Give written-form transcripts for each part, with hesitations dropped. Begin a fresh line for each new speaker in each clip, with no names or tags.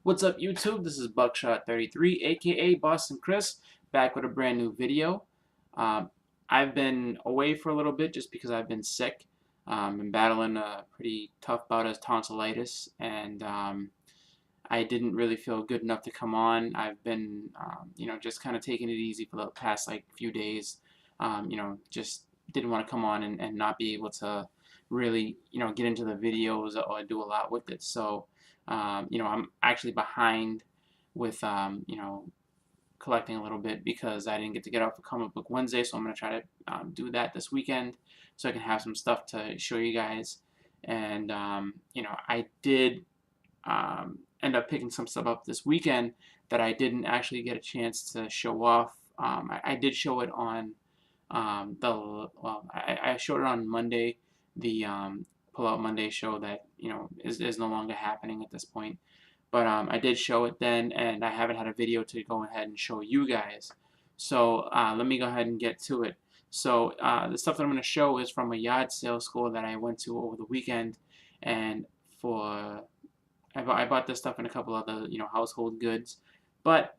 What's up, YouTube? This is Buckshot33, aka Boston Chris, back with a brand new video. Um, I've been away for a little bit just because I've been sick. Been battling a pretty tough bout of tonsillitis, and I didn't really feel good enough to come on. I've been, just kind of taking it easy for the past few days. Just didn't want to come on and not be able to really, get into the videos or do a lot with it. So, I'm actually behind with, collecting a little bit because I didn't get to get out for Comic Book Wednesday. So I'm going to try to do that this weekend so I can have some stuff to show you guys. And, I did end up picking some stuff up this weekend that I didn't actually get a chance to show off. I did show it on I showed it on Monday, the Pull Out Monday show that is no longer happening at this point. But I did show it then, and I haven't had a video to go ahead and show you guys. So let me go ahead and get to it. So the stuff that I'm going to show is from a yard sale school that I went to over the weekend, and I bought this stuff and a couple other household goods, but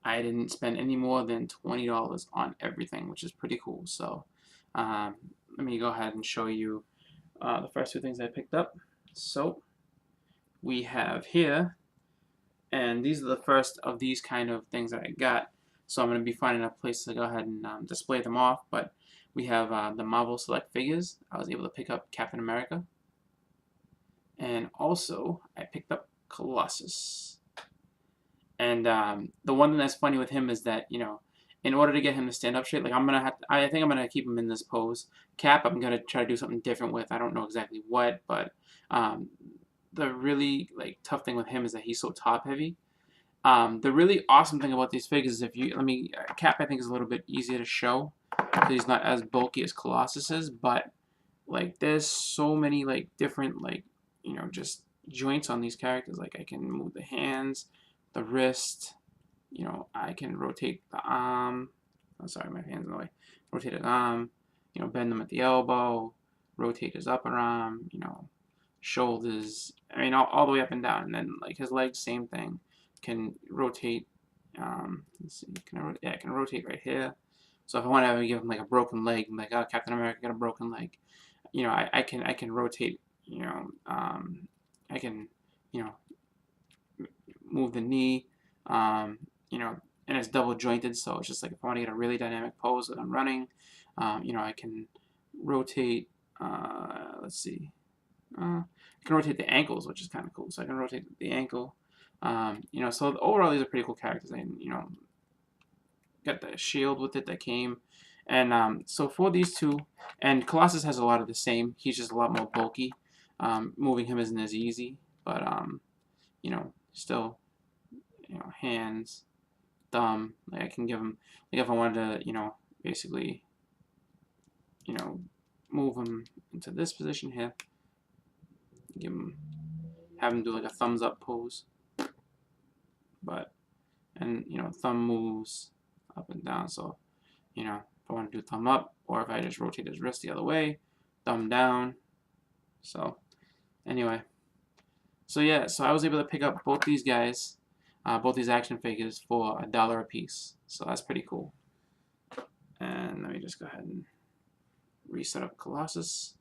I didn't spend any more than $20 on everything, which is pretty cool. So let me go ahead and show you the first two things I picked up. So we have here, and these are the first of these kind of things that I got. So I'm going to be finding a place to go ahead and display them off. But we have the Marvel Select figures. I was able to pick up Captain America. And also, I picked up Colossus. And the one thing that's funny with him is that, in order to get him to stand up straight, I think I'm gonna keep him in this pose. Cap, I'm gonna try to do something different with. I don't know exactly what, but the really tough thing with him is that he's so top heavy. The really awesome thing about these figures is Cap I think is a little bit easier to show because he's not as bulky as Colossus is, but there's so many different just joints on these characters. I can move the hands, the wrist, I can rotate the arm. Oh, sorry, my hand's in the way. Rotate his arm, bend them at the elbow, rotate his upper arm, shoulders. I mean, all the way up and down. And then his legs, same thing. Can rotate. Let's see. I can rotate right here. So if I want to give him a broken leg, I'm oh, Captain America got a broken leg. I can rotate. I can, move the knee, and it's double jointed, so it's just if I want to get a really dynamic pose that I'm running, I can rotate, let's see, I can rotate the ankles, which is kind of cool, so I can rotate the ankle, so overall these are pretty cool characters, and, got the shield with it that came, and so for these two, and Colossus has a lot of the same, he's just a lot more bulky. Moving him isn't as easy, but still, hands, thumb. I can give him, if I wanted to, basically, move him into this position here. Have him do a thumbs up pose. But, and thumb moves up and down. So, if I want to do thumb up, or if I just rotate his wrist the other way, thumb down. So. Anyway, so yeah, so I was able to pick up both these guys, both these action figures for $1 a piece. So that's pretty cool. And let me just go ahead and reset up Colossus.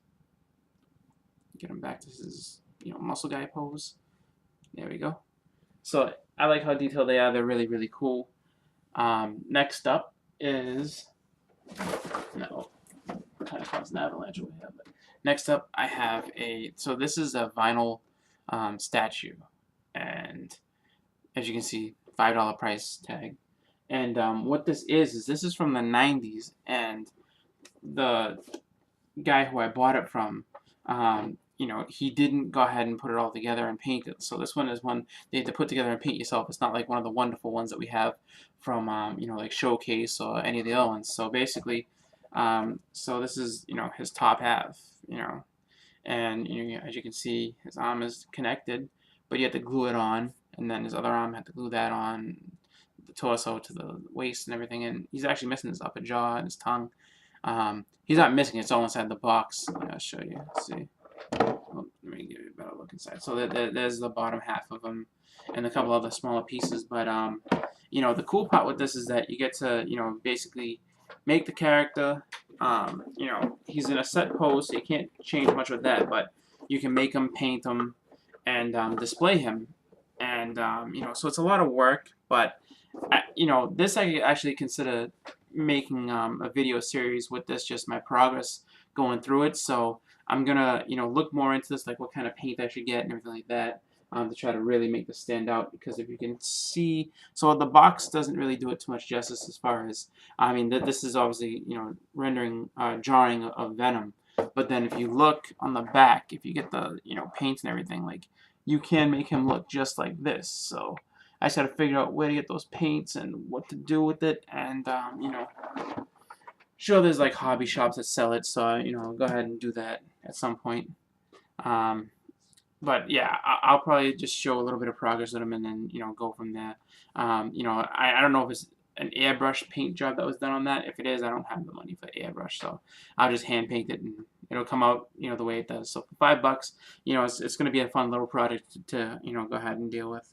Get him back to his, muscle guy pose. There we go. So I like how detailed they are. They're really, really cool. Next up is, no, kind of caused an avalanche over here, but next up, I have so this is a vinyl statue, and as you can see, $5 price tag. And what this is from the 90s, and the guy who I bought it from, he didn't go ahead and put it all together and paint it. So this one is one they have to put together and paint yourself. It's not like one of the wonderful ones that we have from, like Showcase or any of the other ones. So basically, so this is, his top half, and as you can see, his arm is connected, but you have to glue it on, and then his other arm had to glue that on, the torso to the waist and everything, and he's actually missing his upper jaw and his tongue. He's not missing it, it's all inside the box. I'll show you. Let's see. Oh, let me give you a better look. look inside. So there's the bottom half of them, and a couple other smaller pieces. But you know, the cool part with this is that you get to, you know, basically make the character. You know, he's in a set pose, so you can't change much with that. But you can make him, paint him, and display him. And you know, so it's a lot of work. But you know, this I actually consider making a video series with this, just my progress going through it. So I'm gonna, you know, look more into this, like what kind of paint I should get and everything like that, to try to really make this stand out. Because if you can see, so the box doesn't really do it too much justice as far as, I mean, this is obviously, you know, rendering, drawing of Venom. But then if you look on the back, if you get the, you know, paints and everything, like, you can make him look just like this. So I just had to figure out where to get those paints and what to do with it, and you know, sure, there's like hobby shops that sell it, so you know, I'll go ahead and do that at some point. Um, but yeah, I'll probably just show a little bit of progress with them, and then, you know, go from there. You know, I don't know if it's an airbrush paint job that was done on that. If it is, I don't have the money for airbrush, so I'll just hand paint it, and it'll come out, you know, the way it does. So for $5, you know, it's going to be a fun little project to, you know, go ahead and deal with.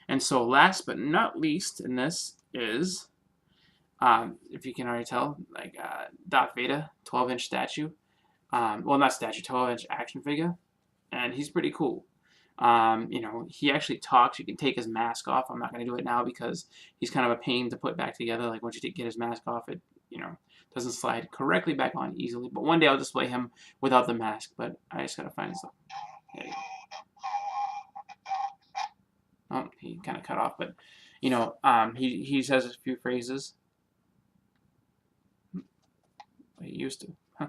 And so last but not least in this is, if you can already tell, like Darth Vader, 12-inch statue. Well, not statue, 12-inch action figure. And he's pretty cool. You know, he actually talks. You can take his mask off. I'm not going to do it now because he's kind of a pain to put back together. Like, once you get his mask off, it, you know, doesn't slide correctly back on easily. But one day I'll display him without the mask. But I just got to find stuff. There you go. Oh, he kind of cut off, but you know, he says a few phrases. He used to. Huh.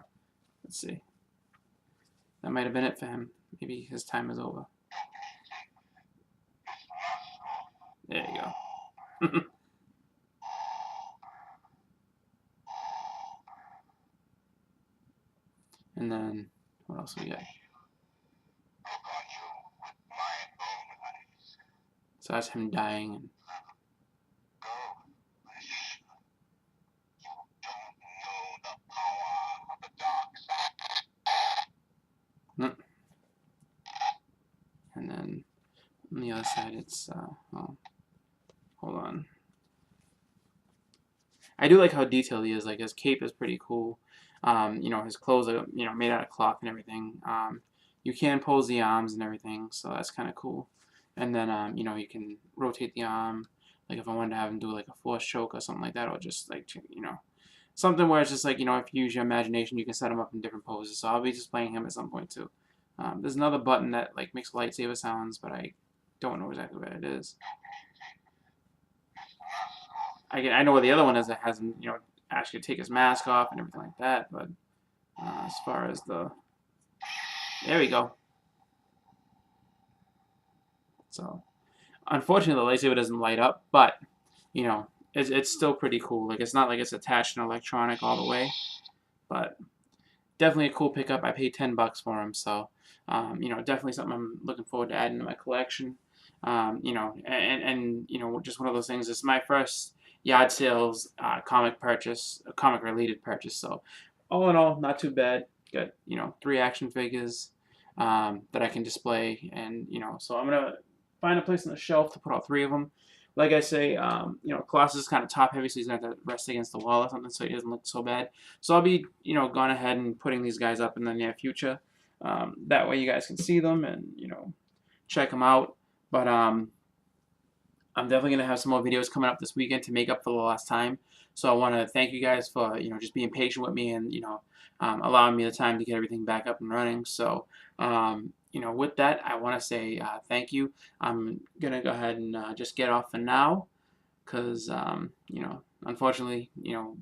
Let's see. That might have been it for him. Maybe his time is over. There you go. And then what else we got? So that's him dying. And then on the other side, it's oh, hold on. I do like how detailed he is. Like, his cape is pretty cool. You know, his clothes are, you know, made out of cloth and everything. You can pose the arms and everything, so that's kind of cool. And then you know, you can rotate the arm. Like, if I wanted to have him do like a force choke or something like that, or just like, you know, something where it's just like, you know, if you use your imagination, you can set him up in different poses. So I'll be displaying him at some point too. There's another button that like makes lightsaber sounds, but I don't know exactly what it is. I know what the other one is that has him, you know, actually take his mask off and everything like that. But as far as the, there we go. So unfortunately, the lightsaber doesn't light up, but you know, it's still pretty cool. Like, it's not like it's attached and electronic all the way, but definitely a cool pickup. I paid $10 for him, so you know, definitely something I'm looking forward to adding to my collection. You know, and you know, just one of those things. It's my first yard sales comic purchase, a comic related purchase. So all in all, not too bad. Got, you know, 3 action figures that I can display, and you know, so I'm gonna find a place on the shelf to put all 3 of them. Like I say, you know, Colossus is kind of top heavy, so he's gonna have to rest against the wall or something, so he doesn't look so bad. So I'll be, you know, going ahead and putting these guys up in the near future. That way you guys can see them and, you know, check them out. But I'm definitely gonna have some more videos coming up this weekend to make up for the last time. So I want to thank you guys for, you know, just being patient with me and, you know, allowing me the time to get everything back up and running. So you know, with that, I want to say thank you. I'm gonna go ahead and just get off for now, because you know, unfortunately, you know,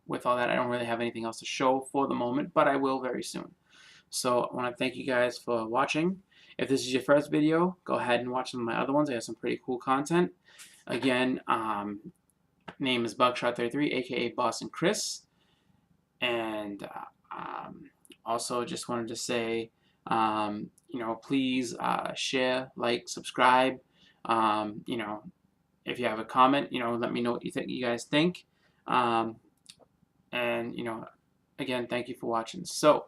with all that, I don't really have anything else to show for the moment, but I will very soon. So I want to thank you guys for watching. If this is your first video, go ahead and watch some of my other ones. I have some pretty cool content. Again, name is Buckshot33, aka Boston Chris, and also just wanted to say, you know, please share, like, subscribe. You know, if you have a comment, you know, let me know what you guys think. And you know, again, thank you for watching. So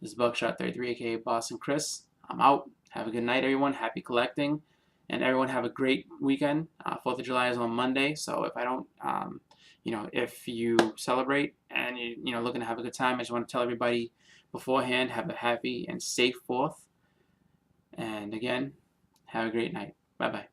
this is Buckshot33, aka Boston Chris. I'm out. Have a good night, everyone. Happy collecting. And everyone have a great weekend. 4th of July is on Monday, so if I don't, if you celebrate and you're looking to have a good time, I just want to tell everybody beforehand, have a happy and safe 4th. And again, have a great night. Bye-bye.